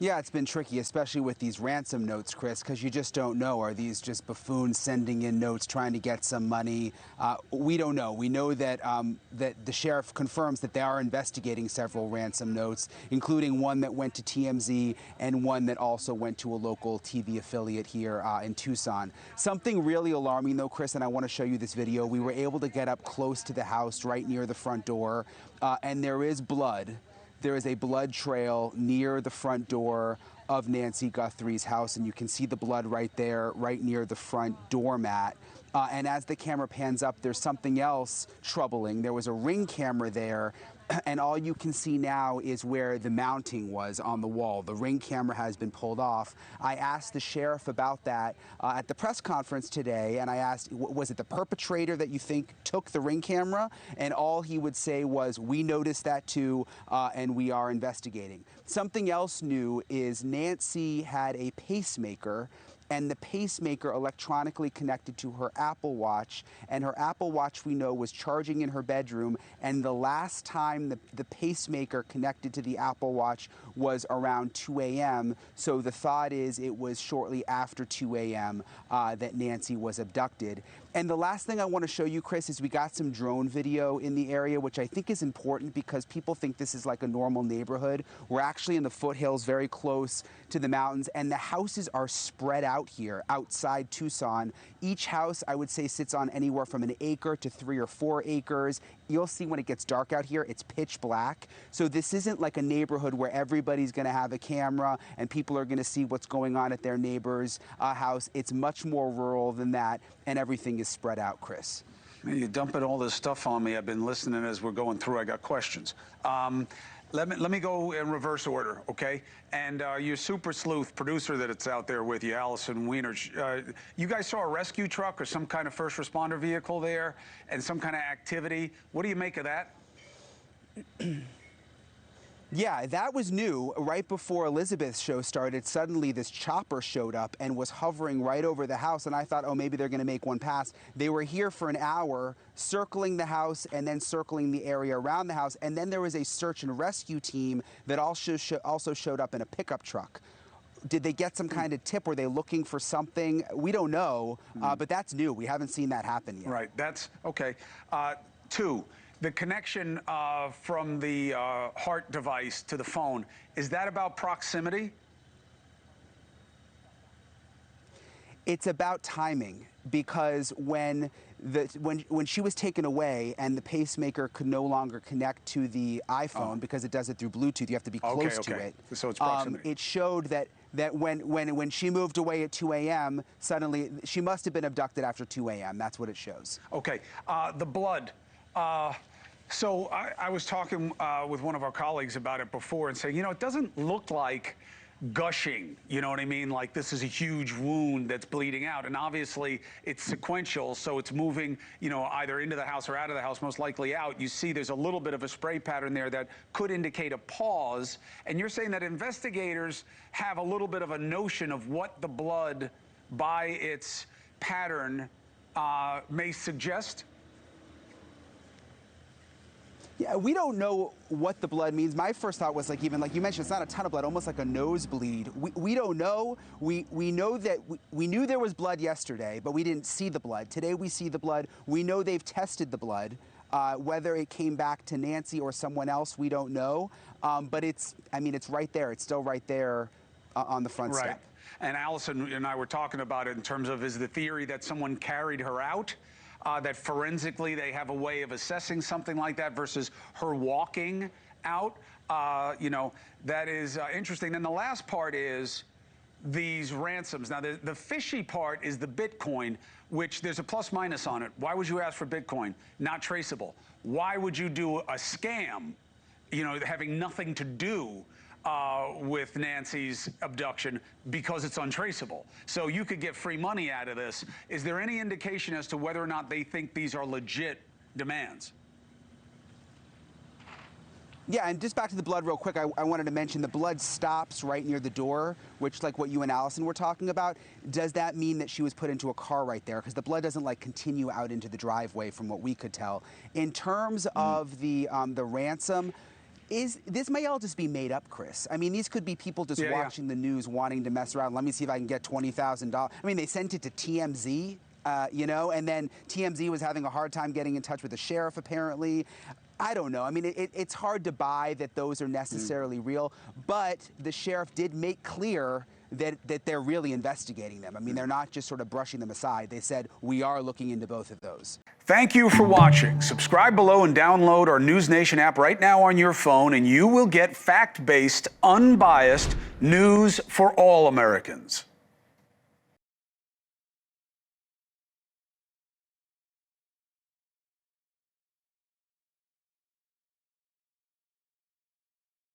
Yeah, it's been tricky, especially with these ransom notes, Chris, because you just don't know. Are these just buffoons sending in notes trying to get some money? We don't know. We know that that the sheriff confirms that they are investigating several ransom notes, including one that went to TMZ and one that also went to a local TV affiliate here in Tucson. Something really alarming, though, Chris, and I want to show you this video. We were able to get up close to the house right near the front door, and there is blood. There is a blood trail near the front door of Nancy Guthrie's house, and you can see the blood right there, right near the front doormat. And as the camera pans up, there's something else troubling. There was a Ring camera there, and all you can see now is where the mounting was on the wall. The Ring camera has been pulled off. I asked the sheriff about that at the press conference today, and I asked, was it the perpetrator that you think took the Ring camera? And all he would say was, we noticed that too, and we are investigating. Something else new is Nancy had a pacemaker, and the pacemaker electronically connected to her Apple Watch, and her Apple Watch, we know, was charging in her bedroom, and the last time the pacemaker connected to the Apple Watch was around 2 a.m., so the thought is it was shortly after 2 a.m. That Nancy was abducted. And the last thing I want to show you, Chris, is we got some drone video in the area, which I think is important because people think this is like a normal neighborhood. We're actually in the foothills, very close to the mountains, and the houses are spread out here outside Tucson. Each house, I would say, sits on anywhere from an acre to 3 or 4 acres. You'll see when it gets dark out here, it's pitch black. So this isn't like a neighborhood where everybody's going to have a camera and people are going to see what's going on at their neighbor's house. It's much more rural than that, and everything is spread out, Chris. Man, you're dumping all this stuff on me. I've been listening as we're going through. I got questions. Let me go in reverse order, okay? And your super sleuth producer that it's out there with you, Allison Weiner, you guys saw a rescue truck or some kind of first responder vehicle there and some kind of activity. What do you make of that? Yeah, that was new. Right before Elizabeth's show started, suddenly this chopper showed up and was hovering right over the house, and I thought, oh, maybe they're going to make one pass. They were here for an hour, circling the house and then circling the area around the house, and then there was a search and rescue team that also showed up in a pickup truck. Did they get some kind of tip? Were they looking for something? We don't know, but that's new. We haven't seen that happen yet. Right, that's okay. Two, the connection from the heart device to the phone, is that about proximity? It's about timing, because when she was taken away and the pacemaker could no longer connect to the iPhone because it does it through Bluetooth, you have to be close to it. So it's proximity. It showed that when she moved away at 2 a.m., suddenly she must have been abducted after 2 a.m. That's what it shows. Okay, the blood. So I was talking with one of our colleagues about it before and saying, you know, it doesn't look like gushing, you know what I mean? Like this is a huge wound that's bleeding out. And obviously it's sequential, so it's moving, you know, either into the house or out of the house, most likely out. You see there's a little bit of a spray pattern there that could indicate a pause. And you're saying that investigators have a little bit of a notion of what the blood, by its pattern, may suggest? Yeah, we don't know what the blood means. My first thought was like, even like you mentioned, it's not a ton of blood, almost like a nosebleed. We don't know. We know that we knew there was blood yesterday, but we didn't see the blood. Today we see the blood. We know they've tested the blood. Whether it came back to Nancy or someone else, we don't know. But it's right there. It's still right there on the front step. And Allison and I were talking about it in terms of, is the theory that someone carried her out? That forensically they have a way of assessing something like that versus her walking out. You know, that is interesting. Then the last part is these ransoms. Now, the fishy part is the Bitcoin, which there's a plus minus on it. Why would you ask for Bitcoin? Not traceable. Why would you do a scam, you know, having nothing to do with Nancy's abduction because it's untraceable? So you could get free money out of this. Is there any indication as to whether or not they think these are legit demands? Yeah, and just back to the blood real quick, I wanted to mention the blood stops right near the door, which, like what you and Allison were talking about. Does that mean that she was put into a car right there? Because the blood doesn't like continue out into the driveway from what we could tell. In terms of the ransom, This may all just be made up, Chris. I mean, these could be people just watching the news, wanting to mess around. Let me see if I can get $20,000. I mean, they sent it to TMZ, you know, and then TMZ was having a hard time getting in touch with the sheriff, apparently. I don't know. I mean, it's hard to buy that those are necessarily real, but the sheriff did make clear that they're really investigating them. I mean, they're not just sort of brushing them aside. They said, we are looking into both of those. Thank you for watching. Subscribe below and download our NewsNation app right now on your phone, and you will get fact-based, unbiased news for all Americans.